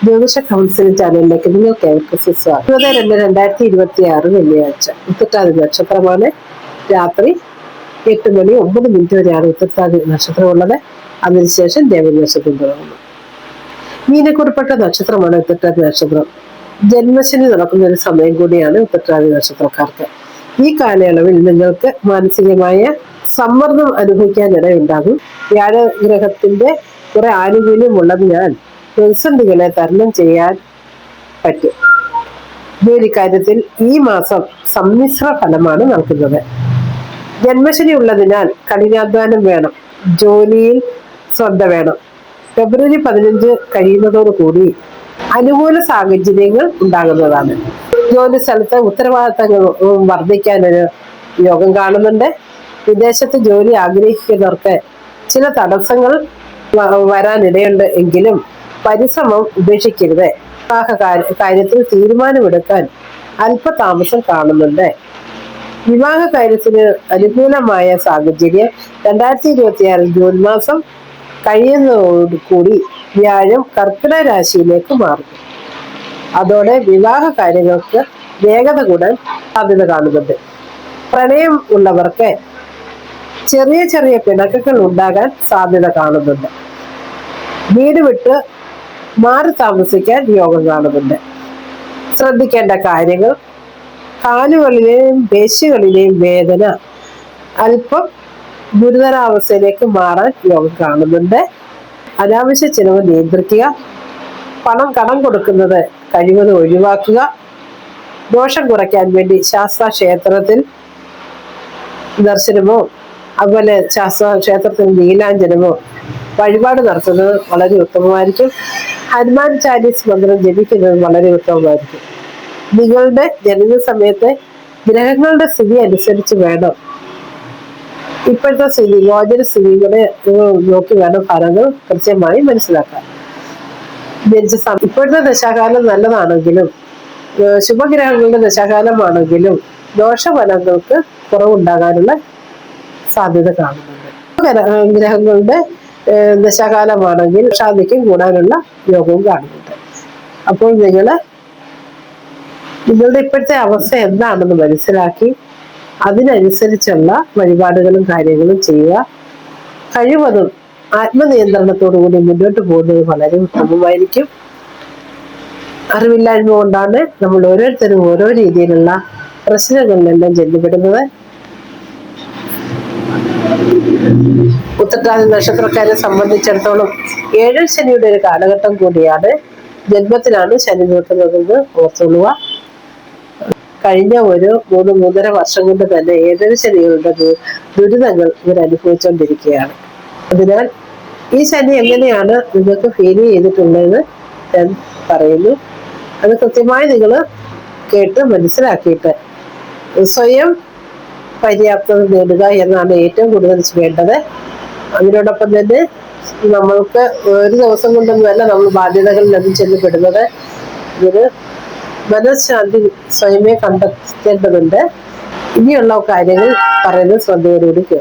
ജ്യോതിഷ കൗൺസിൽ ചാനലിലേക്ക് നിങ്ങൾക്ക് ഏവർക്കും സുസ്വാഗതം. 20/2/2026 വെള്ളിയാഴ്ച ഉത്രട്ടാതി നക്ഷത്രമാണ്. രാത്രി 8:09 വരെയാണ് ഉത്രട്ടാതി നക്ഷത്രം ഉള്ളത്. അതിനുശേഷം ദേവൻ നക്ഷത്രം തുടങ്ങുന്നു. മീനക്കുറിപ്പെട്ട നക്ഷത്രമാണ് ഉത്രട്ടാതി നക്ഷത്രം. ജന്മശനി നടക്കുന്ന ഒരു സമയം കൂടിയാണ് ഉത്രട്ടാതി നക്ഷത്രക്കാർക്ക്. ഈ കാലയളവിൽ നിങ്ങൾക്ക് മാനസികമായ സമ്മർദ്ദം അനുഭവിക്കാൻ ഇടയുണ്ടാകും. വ്യാഴഗ്രഹത്തിന്റെ കുറെ ആനുകൂല്യം ഉള്ളതിനാൽ പ്രതിസന്ധികളെ തരണം ചെയ്യാൻ പറ്റും. ജോലിക്കാര്യത്തിൽ ഈ മാസം സമ്മിശ്ര ഫലമാണ് നൽകുന്നത്. ജന്മശനി ഉള്ളതിനാൽ കഠിനാധ്വാനം വേണം, ജോലിയിൽ ശ്രദ്ധ വേണം. ഫെബ്രുവരി 15 കഴിയുന്നതോടുകൂടി അനുകൂല സാഹചര്യങ്ങൾ ഉണ്ടാകുന്നതാണ്. ജോലി സ്ഥലത്ത് ഉത്തരവാദിത്തങ്ങൾ വർദ്ധിക്കാനൊരു യോഗം കാണുന്നുണ്ട്. വിദേശത്ത് ജോലി ആഗ്രഹിക്കുന്നവർക്ക് ചില തടസ്സങ്ങൾ വരാനിടയുണ്ട് എങ്കിലും പരിശ്രമം ഉപേക്ഷിക്കരുത്. വിവാഹ കാര്യത്തിൽ തീരുമാനമെടുക്കാൻ അല്പതാമസം കാണുന്നുണ്ട്. വിവാഹ കാര്യത്തിന് അനുകൂലമായ സാഹചര്യം 2026 ജൂൺ മാസം കഴിയുന്നതോടുകൂടി വ്യാഴം കർക്കിടക രാശിയിലേക്ക് മാറും. അതോടെ വിവാഹ കാര്യങ്ങൾക്ക് വേഗത കൂടാൻ സാധ്യത കാണുന്നുണ്ട്. പ്രണയം ഉള്ളവർക്ക് ചെറിയ ചെറിയ പിണക്കങ്ങൾ ഉണ്ടാകാൻ സാധ്യത കാണുന്നുണ്ട്. വീട് വിട്ട് മാറി താമസിക്കാൻ യോഗം കാണുന്നുണ്ട്. ശ്രദ്ധിക്കേണ്ട കാര്യങ്ങൾ: കാലുകളിലെയും പേശികളിലെയും വേദന അല്പം ഗുരുതരാവസ്ഥയിലേക്ക് മാറാൻ യോഗം കാണുന്നുണ്ട്. അനാവശ്യ ചിലവ് നിയന്ത്രിക്കുക. പണം കടം കൊടുക്കുന്നത് കഴിവതും ഒഴിവാക്കുക. ദോഷം കുറയ്ക്കാൻ വേണ്ടി ശാസ്താ ക്ഷേത്രത്തിൽ ദർശനമോ അതുപോലെ ശാസ്താ ക്ഷേത്രത്തിൽ നീലാഞ്ജനമോ വഴിപാട് നടത്തുന്നത് വളരെ ഉത്തമമായിരിക്കും. ഹനുമാൻ ചാലീസ് മന്ത്രം ജപിക്കുന്നത് വളരെ ഉത്തമമായിരിക്കും. നിങ്ങളുടെ ജനന സമയത്തെ ഗ്രഹങ്ങളുടെ സ്ഥിതി അനുസരിച്ച് വേണം, ഇപ്പോഴത്തെ സ്ഥിതി ഗോചര സ്ഥിതികളെ നോക്കി വേണം ഫലങ്ങൾ കൃത്യമായി മനസ്സിലാക്കാൻ. ഇപ്പോഴത്തെ ദശാകാലം നല്ലതാണെങ്കിലും ശുഭഗ്രഹങ്ങളുടെ ദശാകാലമാണെങ്കിലും ദോഷഫലങ്ങൾക്ക് കുറവുണ്ടാകാനുള്ള സാധ്യത കാണുന്നുണ്ട്. ഗ്രഹങ്ങളുടെ ദശാകാലമാണെങ്കിൽ ശാന്തിക്കും കൂടാനുള്ള യോഗവും കാണുന്നുണ്ട്. അപ്പോൾ നിങ്ങളുടെ ഇപ്പോഴത്തെ അവസ്ഥ എന്താണെന്ന് മനസ്സിലാക്കി അതിനനുസരിച്ചുള്ള വഴിപാടുകളും കാര്യങ്ങളും ചെയ്യുക. കഴിവതും ആത്മനിയന്ത്രണത്തോടുകൂടി മുന്നോട്ട് പോകുന്നത് വളരെ ഉത്തമമായിരിക്കും. അറിവില്ലായ്മ കൊണ്ടാണ് നമ്മൾ ഓരോരുത്തരും ഓരോ രീതിയിലുള്ള പ്രശ്നങ്ങളിലെല്ലാം ചെല്ലപ്പെടുന്നത്. ഉത്രട്ടാതി നക്ഷത്രക്കാരെ സംബന്ധിച്ചിടത്തോളം ഏഴൽ ശനിയുടെ ഒരു കാലഘട്ടം കൂടിയാണ്. ജന്മത്തിലാണ് ശനി നോക്കുന്നതെന്ന് ഓർത്തുകൊള്ളുക. കഴിഞ്ഞ ഒരു 3-3.5 വർഷം കൊണ്ട് തന്നെ ഏഴര ശനികളുടെ ദുരിതങ്ങൾ ഇവർ അനുഭവിച്ചുകൊണ്ടിരിക്കുകയാണ്. അതിനാൽ ഈ ശനി എങ്ങനെയാണ് നിങ്ങൾക്ക് ഫീൽ ചെയ്തിട്ടുള്ളതെന്ന് ഞാൻ പറയുന്നു. അത് കൃത്യമായി നിങ്ങൾ കേട്ട് മനസ്സിലാക്കിയിട്ട് സ്വയം പര്യാപ്തത നേടുക എന്നാണ് ഏറ്റവും കൂടുതൽ വേണ്ടത്. അതിനോടൊപ്പം തന്നെ നമ്മൾക്ക് ഒരു ദിവസം കൊണ്ടൊന്നുമല്ല നമ്മൾ ബാധ്യതകളിൽ അത് ചെല്ലപ്പെടുന്നത്. ഇതിന് മനഃശാന്തി സ്വയമേ കണ്ടെത്തേണ്ടതുണ്ട്. ഇനിയുള്ള കാര്യങ്ങൾ പറയുന്നത് ശ്രദ്ധയോടുകൂടി കേൾക്കും.